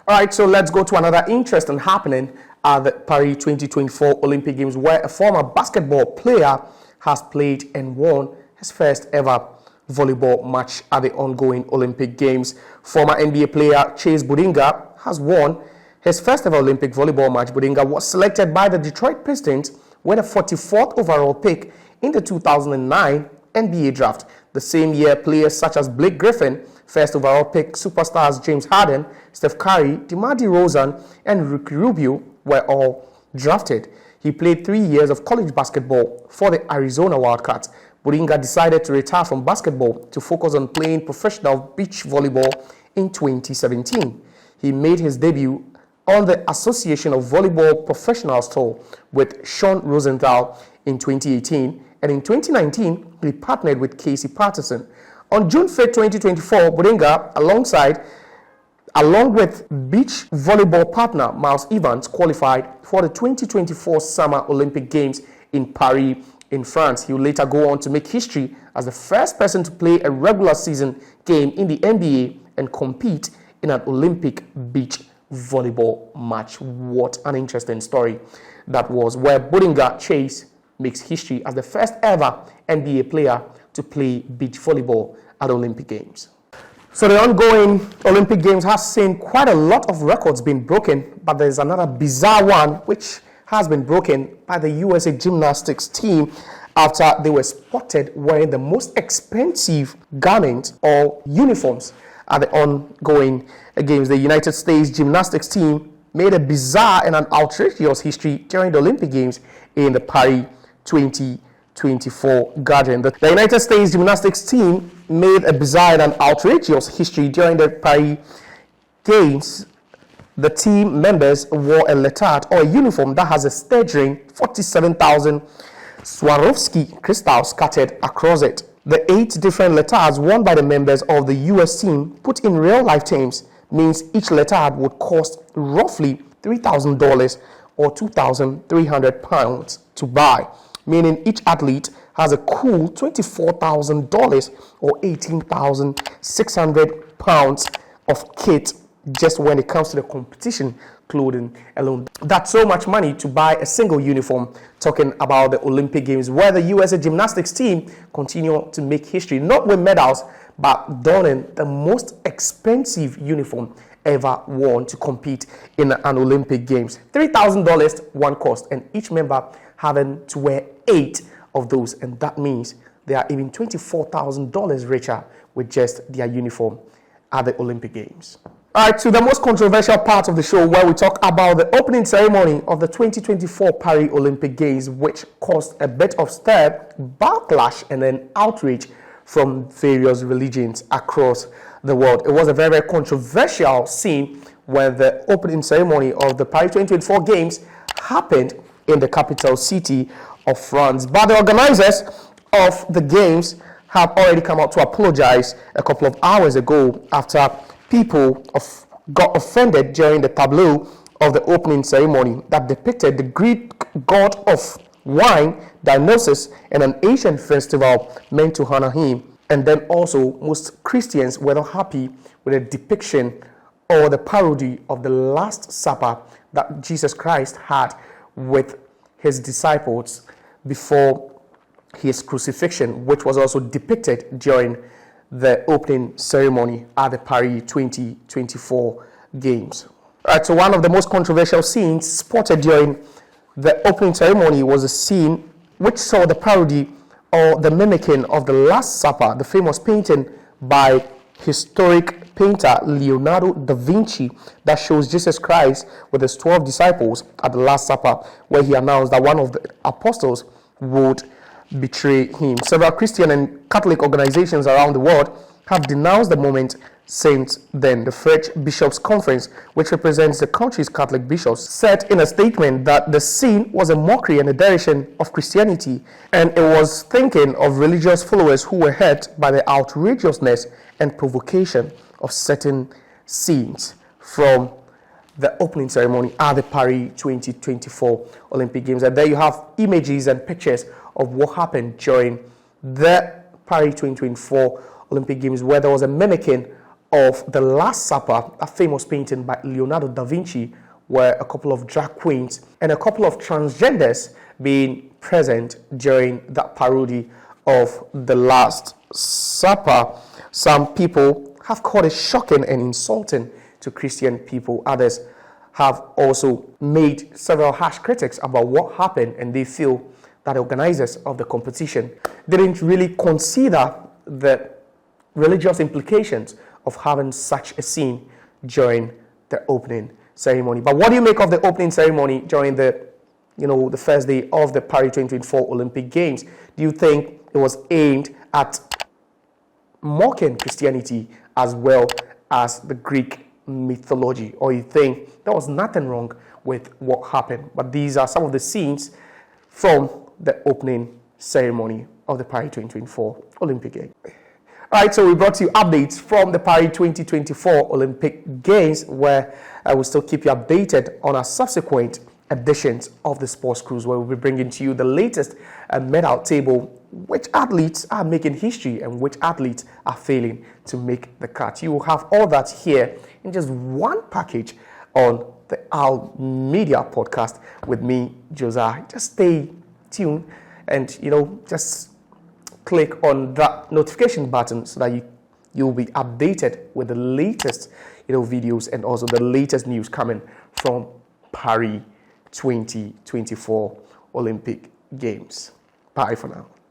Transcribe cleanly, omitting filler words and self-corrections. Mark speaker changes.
Speaker 1: All right, so let's go to another interesting happening at the Paris 2024 Olympic Games, where a former basketball player has played and won his first ever volleyball match at the ongoing Olympic Games. Former NBA player Chase Budinger has won his first ever Olympic volleyball match. Budinger was selected by the Detroit Pistons with a 44th overall pick in the 2009 NBA draft. The same year, players such as Blake Griffin, first overall pick, superstars James Harden, Steph Curry, DeMar DeRozan, and Ricky Rubio were all drafted. He played 3 years of college basketball for the Arizona Wildcats. Budinger decided to retire from basketball to focus on playing professional beach volleyball in 2017. He made his debut on the Association of Volleyball Professionals Tour with Sean Rosenthal in 2018, and in 2019, he partnered with Casey Patterson. On June 5, 2024, Budinger, along with beach volleyball partner Miles Evans, qualified for the 2024 Summer Olympic Games in Paris, in France. He will later go on to make history as the first person to play a regular season game in the NBA and compete in an Olympic beach volleyball match. What an interesting story that was, where Budinger Chase makes history as the first ever NBA player to play beach volleyball at Olympic Games. So the ongoing Olympic Games has seen quite a lot of records being broken, but there's another bizarre one which has been broken by the USA Gymnastics team after they were spotted wearing the most expensive garments or uniforms at the ongoing Games. The United States Gymnastics team made a bizarre and an outrageous history during the Olympic Games in the Paris 2024 gathering. The United States Gymnastics team made a bizarre and outrageous history during the Paris Games. The team members wore a leotard or a uniform that has a staggering 47,000 Swarovski crystals scattered across it. The 8 different leotards worn by the members of the US team, put in real-life terms, means each leotard would cost roughly $3,000 or £2,300 to buy, meaning each athlete has a cool $24,000 or £18,600 of kit just when it comes to the competition clothing alone. That's so much money to buy a single uniform. Talking about the Olympic Games, where the USA Gymnastics team continue to make history, not with medals, but donning the most expensive uniform ever worn to compete in an Olympic Games. $3,000 one cost, and each member having to wear 8 of those, and that means they are even $24,000 richer with just their uniform at the Olympic Games. All right, to the most controversial part of the show, where we talk about the opening ceremony of the 2024 Paris Olympic Games, which caused a bit of stir, backlash, and then outrage from various religions across the world. It was a very, very controversial scene when the opening ceremony of the Paris 2024 Games happened in the capital city of France. But the organizers of the Games have already come out to apologize a couple of hours ago after people got offended during the tableau of the opening ceremony that depicted the Greek god of wine, Dionysus, and an ancient festival meant to honor him. And then also, most Christians were not happy with the depiction or the parody of the Last Supper that Jesus Christ had with his disciples before his crucifixion, which was also depicted during the opening ceremony at the Paris 2024 Games. All right, so one of the most controversial scenes spotted during the opening ceremony was a scene which saw the parody or the mimicking of the Last Supper, the famous painting by historic painter Leonardo da Vinci that shows Jesus Christ with his 12 disciples at the Last Supper, where he announced that one of the apostles would betray him. Several Christian and Catholic organizations around the world have denounced the moment since then. The French Bishops' Conference, which represents the country's Catholic bishops, said in a statement that the scene was a mockery and a derision of Christianity, and it was thinking of religious followers who were hurt by the outrageousness and provocation of certain scenes from the opening ceremony at the Paris 2024 Olympic Games. And there you have images and pictures of what happened during the Paris 2024 Olympic Games, where there was a mimicking of The Last Supper, a famous painting by Leonardo da Vinci, where a couple of drag queens and a couple of transgenders being present during that parody of The Last Supper. Some people have called it shocking and insulting to Christian people. Others have also made several harsh critics about what happened, and they feel that the organizers of the competition didn't really consider the religious implications of having such a scene during the opening ceremony. But what do you make of the opening ceremony during the first day of the Paris 2024 Olympic Games? Do you think it was aimed at mocking Christianity as well as the Greek mythology, or you think there was nothing wrong with what happened? But these are some of the scenes from the opening ceremony of the Paris 2024 Olympic Games. All right, so we brought you updates from the Paris 2024 Olympic Games, where I will still keep you updated on our subsequent editions of the Sports Cruise, where we'll be bringing to you the latest medal table, which athletes are making history and which athletes are failing to make the cut. You will have all that here in just one package on the Al Media podcast with me, Josiah. Just stay tuned and, just click on that notification button so that you'll be updated with the latest, videos and also the latest news coming from Paris 2024 Olympic Games. Bye for now.